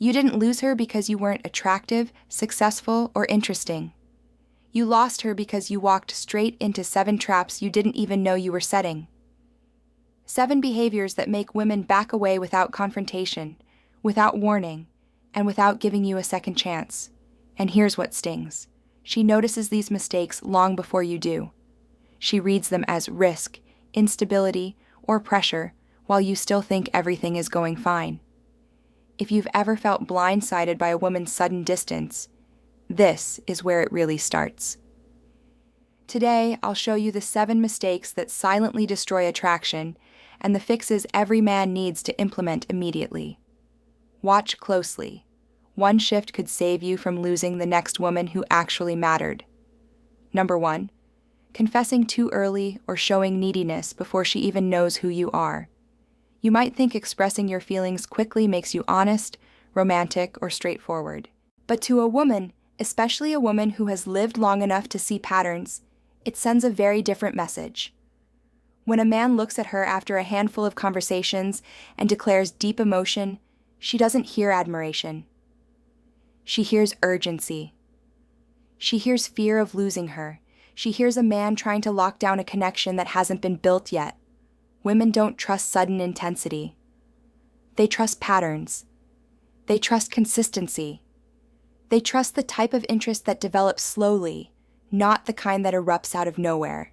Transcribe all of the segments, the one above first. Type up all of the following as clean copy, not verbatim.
You didn't lose her because you weren't attractive, successful, or interesting. You lost her because you walked straight into 7 traps you didn't even know you were setting. 7 behaviors that make women back away without confrontation, without warning, and without giving you a second chance. And here's what stings. She notices these mistakes long before you do. She reads them as risk, instability, or pressure, while you still think everything is going fine. If you've ever felt blindsided by a woman's sudden distance, this is where it really starts. Today, I'll show you the 7 mistakes that silently destroy attraction and the fixes every man needs to implement immediately. Watch closely. One shift could save you from losing the next woman who actually mattered. Number 1. Confessing too early or showing neediness before she even knows who you are. You might think expressing your feelings quickly makes you honest, romantic, or straightforward. But to a woman, especially a woman who has lived long enough to see patterns, it sends a very different message. When a man looks at her after a handful of conversations and declares deep emotion, she doesn't hear admiration. She hears urgency. She hears fear of losing her. She hears a man trying to lock down a connection that hasn't been built yet. Women don't trust sudden intensity. They trust patterns. They trust consistency. They trust the type of interest that develops slowly, not the kind that erupts out of nowhere.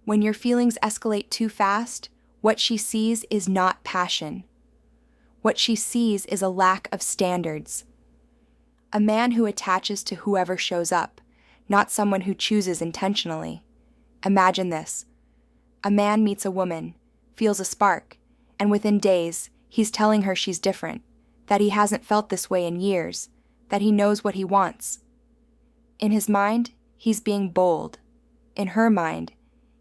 When your feelings escalate too fast, what she sees is not passion. What she sees is a lack of standards. A man who attaches to whoever shows up, not someone who chooses intentionally. Imagine this. A man meets a woman, feels a spark, and within days, he's telling her she's different, that he hasn't felt this way in years, that he knows what he wants. In his mind, he's being bold. In her mind,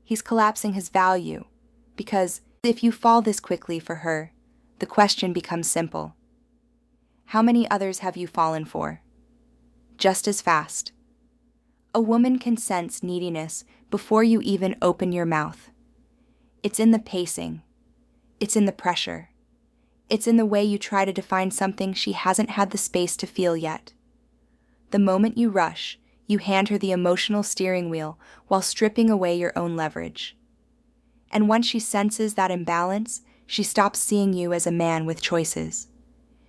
he's collapsing his value, because if you fall this quickly for her, the question becomes simple. How many others have you fallen for? Just as fast. A woman can sense neediness before you even open your mouth. It's in the pacing. It's in the pressure. It's in the way you try to define something she hasn't had the space to feel yet. The moment you rush, you hand her the emotional steering wheel while stripping away your own leverage. And once she senses that imbalance, she stops seeing you as a man with choices.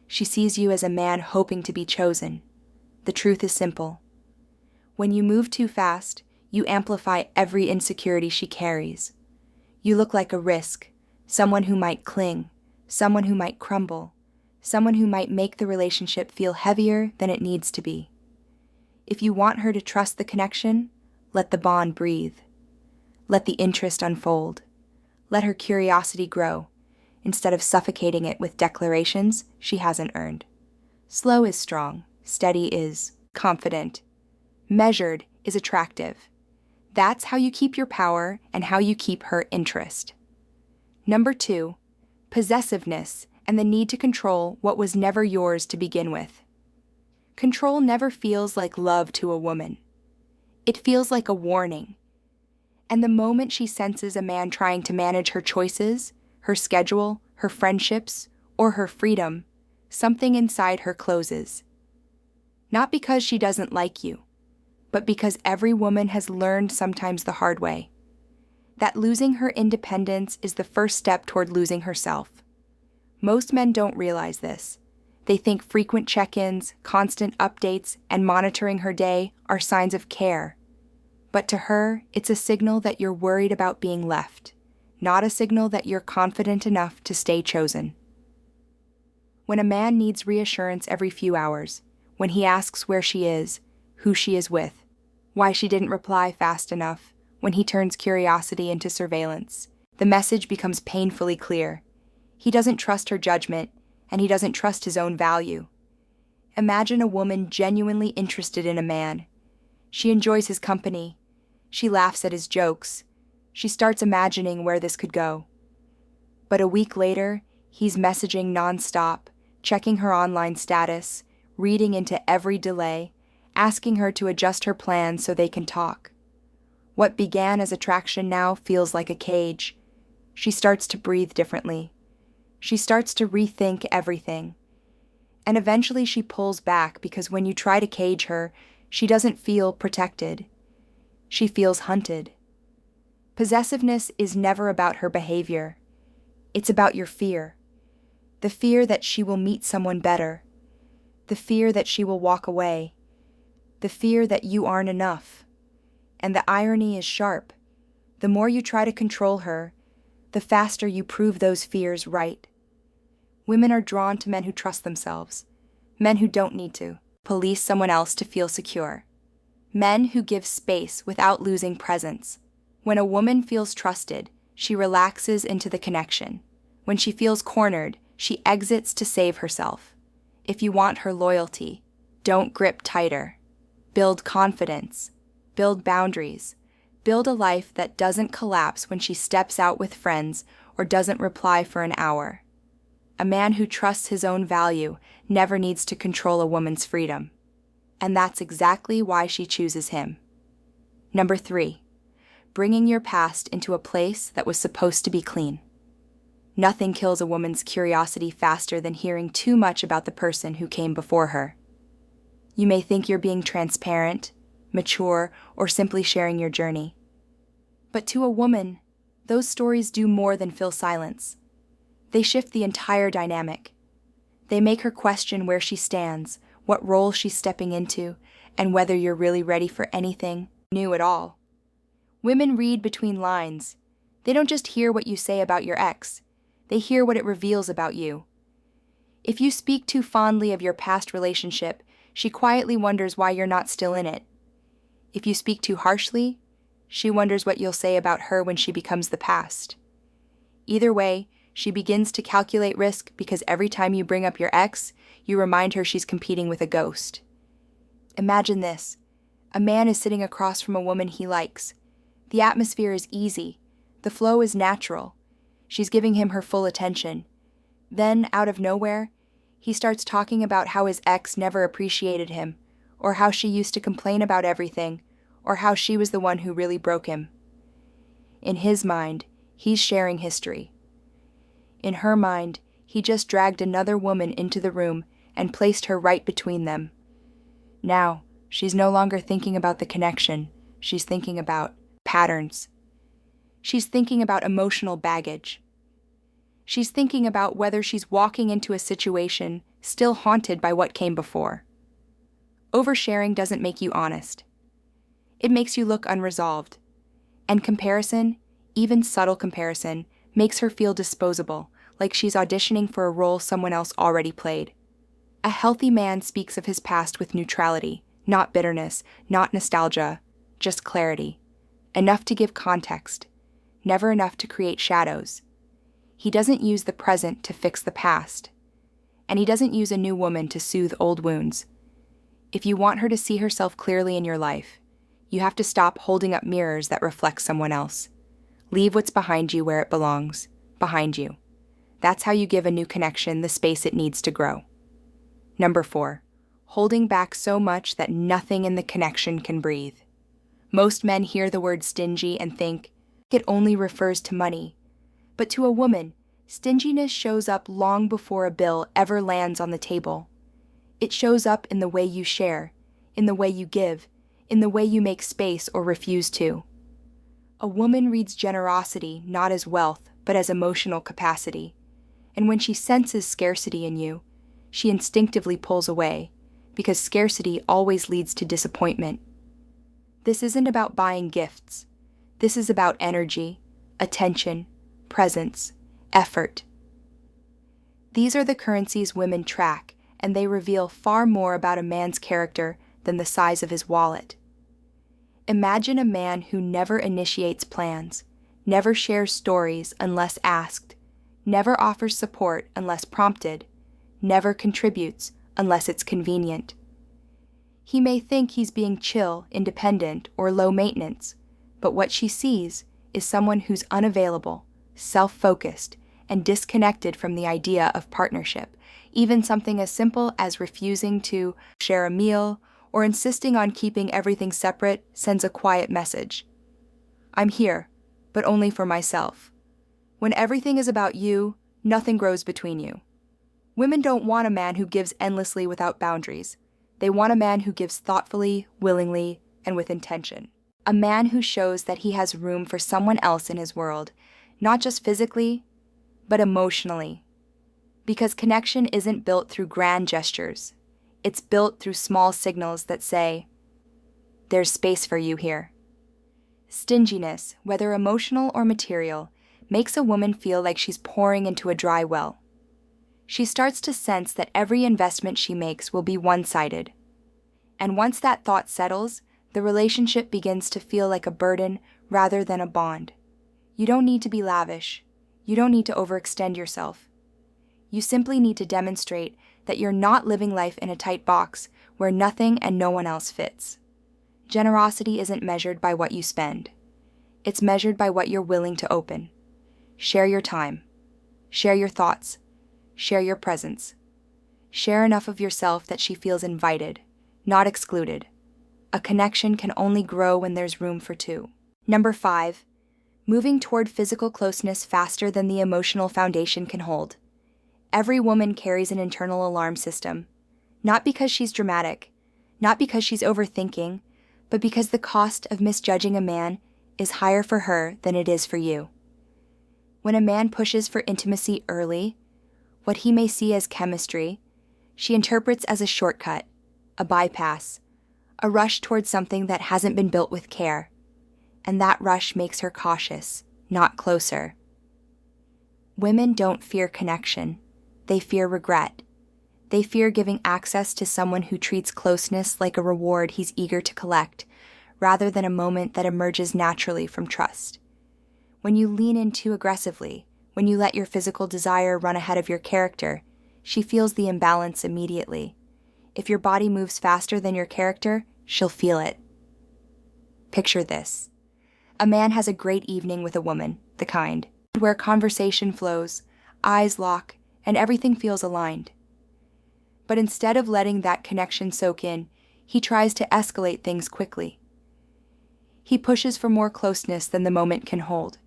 She sees you as a man hoping to be chosen. The truth is simple. When you move too fast, you amplify every insecurity she carries. You look like a risk, someone who might cling, someone who might crumble, someone who might make the relationship feel heavier than it needs to be. If you want her to trust the connection, let the bond breathe. Let the interest unfold. Let her curiosity grow, instead of suffocating it with declarations she hasn't earned. Slow is strong, steady is confident, measured is attractive. That's how you keep your power and how you keep her interest. Number 2, possessiveness and the need to control what was never yours to begin with. Control never feels like love to a woman. It feels like a warning. And the moment she senses a man trying to manage her choices, her schedule, her friendships, or her freedom, something inside her closes. Not because she doesn't like you, but because every woman has learned sometimes the hard way, that losing her independence is the first step toward losing herself. Most men don't realize this. They think frequent check-ins, constant updates, and monitoring her day are signs of care. But to her, it's a signal that you're worried about being left, not a signal that you're confident enough to stay chosen. When a man needs reassurance every few hours, when he asks where she is, who she is with, why she didn't reply fast enough, when he turns curiosity into surveillance, the message becomes painfully clear. He doesn't trust her judgment, and he doesn't trust his own value. Imagine a woman genuinely interested in a man. She enjoys his company. She laughs at his jokes. She starts imagining where this could go. But a week later, he's messaging nonstop, checking her online status, reading into every delay, asking her to adjust her plans so they can talk. What began as attraction now feels like a cage. She starts to breathe differently. She starts to rethink everything. And eventually she pulls back because when you try to cage her, she doesn't feel protected. She feels hunted. Possessiveness is never about her behavior. It's about your fear. The fear that she will meet someone better. The fear that she will walk away. The fear that you aren't enough. And the irony is sharp. The more you try to control her, the faster you prove those fears right. Women are drawn to men who trust themselves, men who don't need to police someone else to feel secure, men who give space without losing presence. When a woman feels trusted, she relaxes into the connection. When she feels cornered, she exits to save herself. If you want her loyalty, don't grip tighter. Build confidence. Build boundaries. Build a life that doesn't collapse when she steps out with friends or doesn't reply for an hour. A man who trusts his own value never needs to control a woman's freedom. And that's exactly why she chooses him. Number 3, bringing your past into a place that was supposed to be clean. Nothing kills a woman's curiosity faster than hearing too much about the person who came before her. You may think you're being transparent, mature, or simply sharing your journey. But to a woman, those stories do more than fill silence. They shift the entire dynamic. They make her question where she stands, what role she's stepping into, and whether you're really ready for anything new at all. Women read between lines. They don't just hear what you say about your ex. They hear what it reveals about you. If you speak too fondly of your past relationship, she quietly wonders why you're not still in it. If you speak too harshly, she wonders what you'll say about her when she becomes the past. Either way, she begins to calculate risk because every time you bring up your ex, you remind her she's competing with a ghost. Imagine this. A man is sitting across from a woman he likes. The atmosphere is easy. The flow is natural. She's giving him her full attention. Then, out of nowhere, he starts talking about how his ex never appreciated him, or how she used to complain about everything, or how she was the one who really broke him. In his mind, he's sharing history. In her mind, he just dragged another woman into the room and placed her right between them. Now, she's no longer thinking about the connection. She's thinking about patterns. She's thinking about emotional baggage. She's thinking about whether she's walking into a situation still haunted by what came before. Oversharing doesn't make you honest. It makes you look unresolved. And comparison, even subtle comparison, makes her feel disposable, like she's auditioning for a role someone else already played. A healthy man speaks of his past with neutrality, not bitterness, not nostalgia, just clarity. Enough to give context, never enough to create shadows. He doesn't use the present to fix the past. And he doesn't use a new woman to soothe old wounds. If you want her to see herself clearly in your life, you have to stop holding up mirrors that reflect someone else. Leave what's behind you where it belongs, behind you. That's how you give a new connection the space it needs to grow. Number 4, holding back so much that nothing in the connection can breathe. Most men hear the word stingy and think it only refers to money. But to a woman, stinginess shows up long before a bill ever lands on the table. It shows up in the way you share, in the way you give, in the way you make space or refuse to. A woman reads generosity not as wealth, but as emotional capacity. And when she senses scarcity in you, she instinctively pulls away, because scarcity always leads to disappointment. This isn't about buying gifts. This is about energy, attention, presence, effort. These are the currencies women track, and they reveal far more about a man's character than the size of his wallet. Imagine a man who never initiates plans, never shares stories unless asked, never offers support unless prompted, never contributes unless it's convenient. He may think he's being chill, independent, or low maintenance, but what she sees is someone who's unavailable, self-focused, and disconnected from the idea of partnership. Even something as simple as refusing to share a meal or insisting on keeping everything separate sends a quiet message. I'm here, but only for myself. When everything is about you, nothing grows between you. Women don't want a man who gives endlessly without boundaries. They want a man who gives thoughtfully, willingly, and with intention. A man who shows that he has room for someone else in his world, not just physically, but emotionally. Because connection isn't built through grand gestures. It's built through small signals that say, "There's space for you here." Stinginess, whether emotional or material, makes a woman feel like she's pouring into a dry well. She starts to sense that every investment she makes will be one-sided. And once that thought settles, the relationship begins to feel like a burden rather than a bond. You don't need to be lavish. You don't need to overextend yourself. You simply need to demonstrate that you're not living life in a tight box where nothing and no one else fits. Generosity isn't measured by what you spend. It's measured by what you're willing to open. Share your time. Share your thoughts. Share your presence. Share enough of yourself that she feels invited, not excluded. A connection can only grow when there's room for two. Number 5, moving toward physical closeness faster than the emotional foundation can hold. Every woman carries an internal alarm system, not because she's dramatic, not because she's overthinking, but because the cost of misjudging a man is higher for her than it is for you. When a man pushes for intimacy early, what he may see as chemistry, she interprets as a shortcut, a bypass, a rush towards something that hasn't been built with care. And that rush makes her cautious, not closer. Women don't fear connection. They fear regret. They fear giving access to someone who treats closeness like a reward he's eager to collect, rather than a moment that emerges naturally from trust. When you lean in too aggressively, when you let your physical desire run ahead of your character, she feels the imbalance immediately. If your body moves faster than your character, she'll feel it. Picture this. A man has a great evening with a woman, the kind where conversation flows, eyes lock, and everything feels aligned. But instead of letting that connection soak in, he tries to escalate things quickly. He pushes for more closeness than the moment can hold.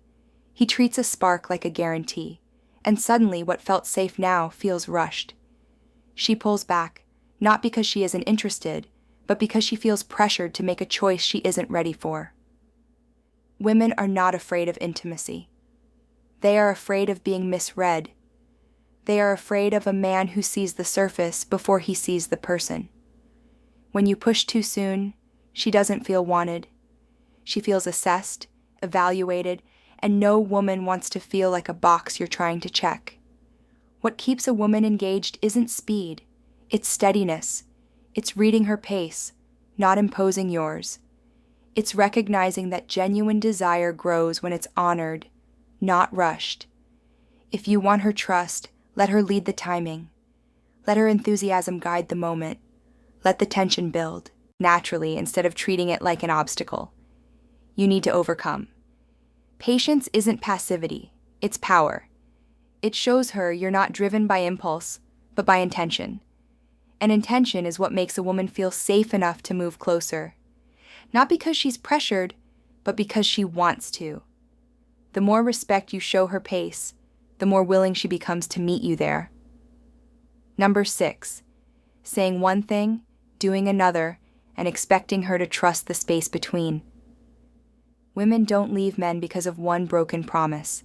He treats a spark like a guarantee, and suddenly what felt safe now feels rushed. She pulls back, not because she isn't interested, but because she feels pressured to make a choice she isn't ready for. Women are not afraid of intimacy. They are afraid of being misread. They are afraid of a man who sees the surface before he sees the person. When you push too soon, she doesn't feel wanted. She feels assessed, evaluated, and no woman wants to feel like a box you're trying to check. What keeps a woman engaged isn't speed, it's steadiness. It's reading her pace, not imposing yours. It's recognizing that genuine desire grows when it's honored, not rushed. If you want her trust, let her lead the timing. Let her enthusiasm guide the moment. Let the tension build, naturally, instead of treating it like an obstacle you need to overcome. Patience isn't passivity, it's power. It shows her you're not driven by impulse, but by intention. And intention is what makes a woman feel safe enough to move closer. Not because she's pressured, but because she wants to. The more respect you show her pace, the more willing she becomes to meet you there. Number 6, saying one thing, doing another, and expecting her to trust the space between. Women don't leave men because of one broken promise.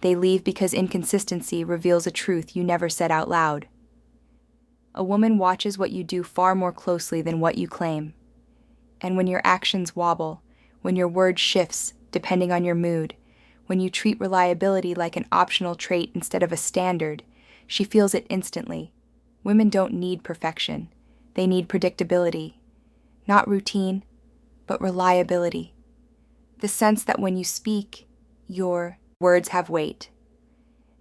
They leave because inconsistency reveals a truth you never said out loud. A woman watches what you do far more closely than what you claim. And when your actions wobble, when your word shifts depending on your mood, when you treat reliability like an optional trait instead of a standard, she feels it instantly. Women don't need perfection. They need predictability. Not routine, but reliability. The sense that when you speak, your words have weight.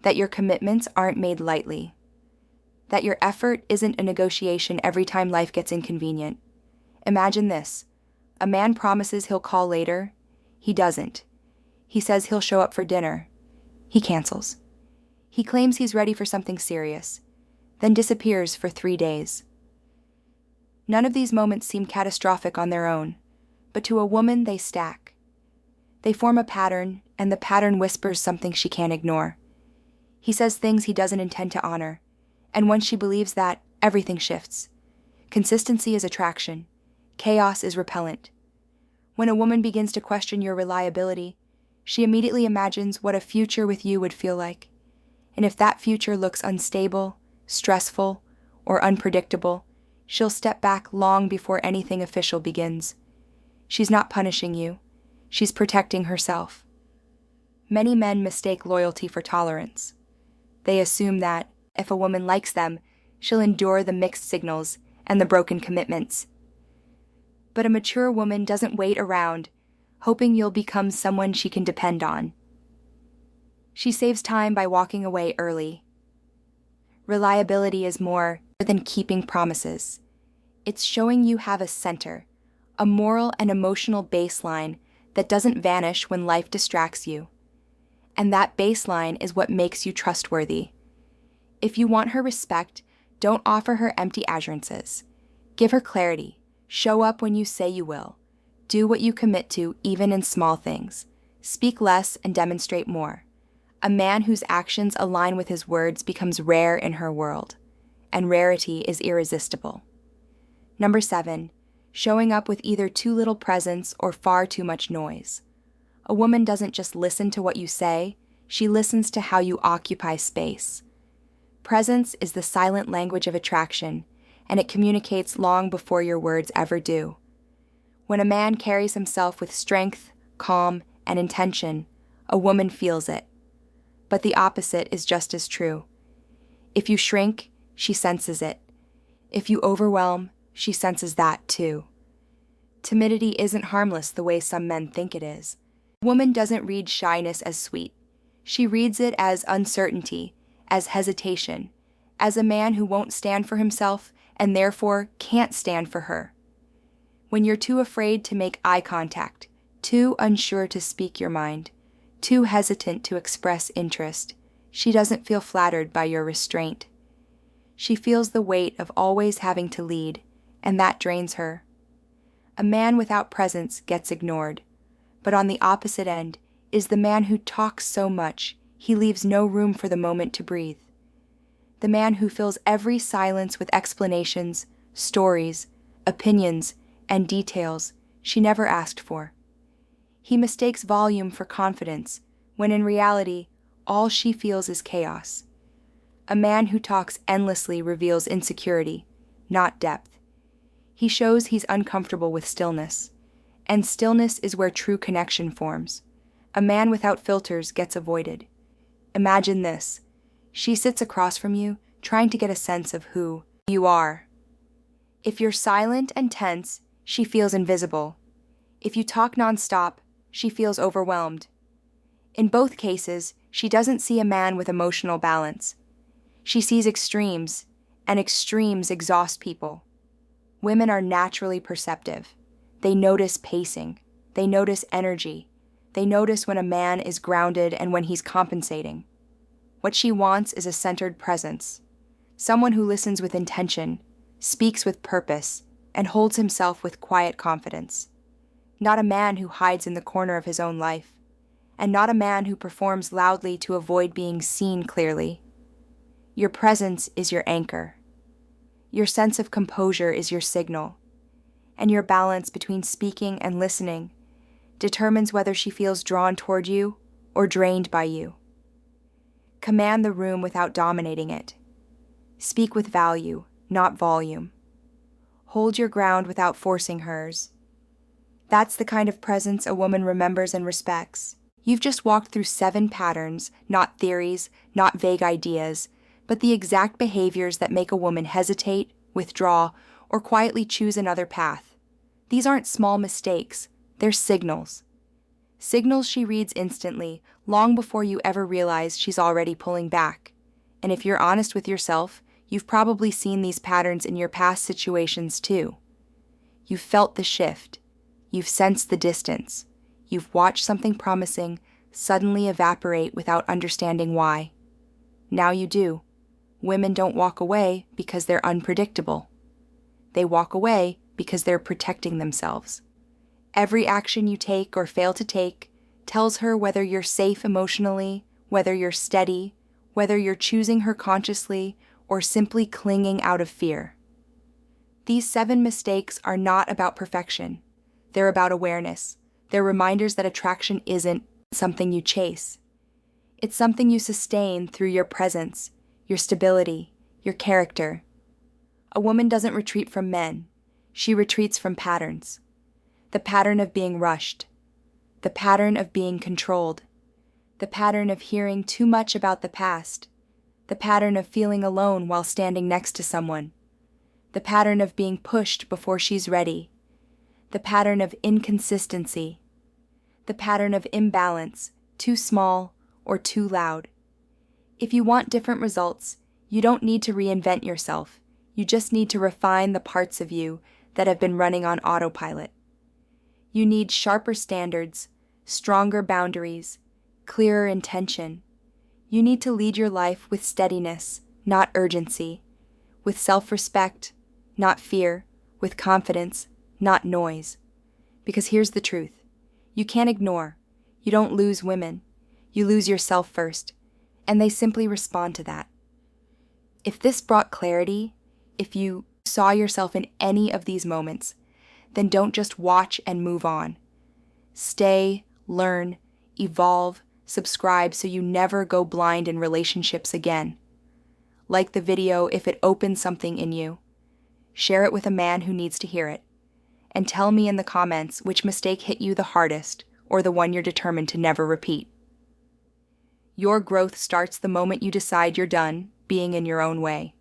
That your commitments aren't made lightly. That your effort isn't a negotiation every time life gets inconvenient. Imagine this. A man promises he'll call later. He doesn't. He says he'll show up for dinner. He cancels. He claims he's ready for something serious, then disappears for 3 days. None of these moments seem catastrophic on their own, but to a woman they stack. They form a pattern, and the pattern whispers something she can't ignore. He says things he doesn't intend to honor, And once she believes that, everything shifts. Consistency is attraction. Chaos is repellent. When a woman begins to question your reliability, she immediately imagines what a future with you would feel like. And if that future looks unstable, stressful, or unpredictable, she'll step back long before anything official begins. She's not punishing you. She's protecting herself. Many men mistake loyalty for tolerance. They assume that, if a woman likes them, she'll endure the mixed signals and the broken commitments. But a mature woman doesn't wait around, hoping you'll become someone she can depend on. She saves time by walking away early. Reliability is more than keeping promises. It's showing you have a center, a moral and emotional baseline that doesn't vanish when life distracts you. And that baseline is what makes you trustworthy. If you want her respect, don't offer her empty assurances. Give her clarity. Show up when you say you will. Do what you commit to, even in small things. Speak less and demonstrate more. A man whose actions align with his words becomes rare in her world, and rarity is irresistible. Number 7, showing up with either too little presence or far too much noise. A woman doesn't just listen to what you say, she listens to how you occupy space. Presence is the silent language of attraction, and it communicates long before your words ever do. When a man carries himself with strength, calm, and intention, a woman feels it. But the opposite is just as true. If you shrink, she senses it. If you overwhelm, she senses that too. Timidity isn't harmless the way some men think it is. A woman doesn't read shyness as sweet. She reads it as uncertainty, as hesitation, as a man who won't stand for himself and therefore can't stand for her. When you're too afraid to make eye contact, too unsure to speak your mind, too hesitant to express interest, she doesn't feel flattered by your restraint. She feels the weight of always having to lead, and that drains her. A man without presence gets ignored, but on the opposite end is the man who talks so much he leaves no room for the moment to breathe. The man who fills every silence with explanations, stories, opinions, and details she never asked for. He mistakes volume for confidence, when in reality, all she feels is chaos. A man who talks endlessly reveals insecurity, not depth. He shows he's uncomfortable with stillness, and stillness is where true connection forms. A man without filters gets avoided. Imagine this. She sits across from you, trying to get a sense of who you are. If you're silent and tense, she feels invisible. If you talk nonstop, she feels overwhelmed. In both cases, she doesn't see a man with emotional balance. She sees extremes, and extremes exhaust people. Women are naturally perceptive. They notice pacing. They notice energy. They notice when a man is grounded and when he's compensating. What she wants is a centered presence. Someone who listens with intention, speaks with purpose, and holds himself with quiet confidence. Not a man who hides in the corner of his own life, and not a man who performs loudly to avoid being seen clearly. Your presence is your anchor. Your sense of composure is your signal, and your balance between speaking and listening determines whether she feels drawn toward you or drained by you. Command the room without dominating it. Speak with value, not volume. Hold your ground without forcing hers. That's the kind of presence a woman remembers and respects. You've just walked through 7 patterns, not theories, not vague ideas, but the exact behaviors that make a woman hesitate, withdraw, or quietly choose another path. These aren't small mistakes, they're signals. Signals she reads instantly, long before you ever realize she's already pulling back. And if you're honest with yourself, you've probably seen these patterns in your past situations too. You've felt the shift. You've sensed the distance. You've watched something promising suddenly evaporate without understanding why. Now you do. Women don't walk away because they're unpredictable. They walk away because they're protecting themselves. Every action you take or fail to take tells her whether you're safe emotionally, whether you're steady, whether you're choosing her consciously, or simply clinging out of fear. These 7 mistakes are not about perfection. They're about awareness. They're reminders that attraction isn't something you chase. It's something you sustain through your presence, your stability, your character. A woman doesn't retreat from men. She retreats from patterns. The pattern of being rushed. The pattern of being controlled. The pattern of hearing too much about the past. The pattern of feeling alone while standing next to someone. The pattern of being pushed before she's ready. The pattern of inconsistency. The pattern of imbalance, too small or too loud. If you want different results, you don't need to reinvent yourself. You just need to refine the parts of you that have been running on autopilot. You need sharper standards, stronger boundaries, clearer intention. You need to lead your life with steadiness, not urgency, with self-respect, not fear, with confidence, not noise. Because here's the truth. You can't ignore. You don't lose women. You lose yourself first, and they simply respond to that. If this brought clarity, if you saw yourself in any of these moments, then don't just watch and move on. Stay, learn, evolve, subscribe so you never go blind in relationships again. Like the video if it opens something in you. Share it with a man who needs to hear it. And tell me in the comments which mistake hit you the hardest or the one you're determined to never repeat. Your growth starts the moment you decide you're done being in your own way.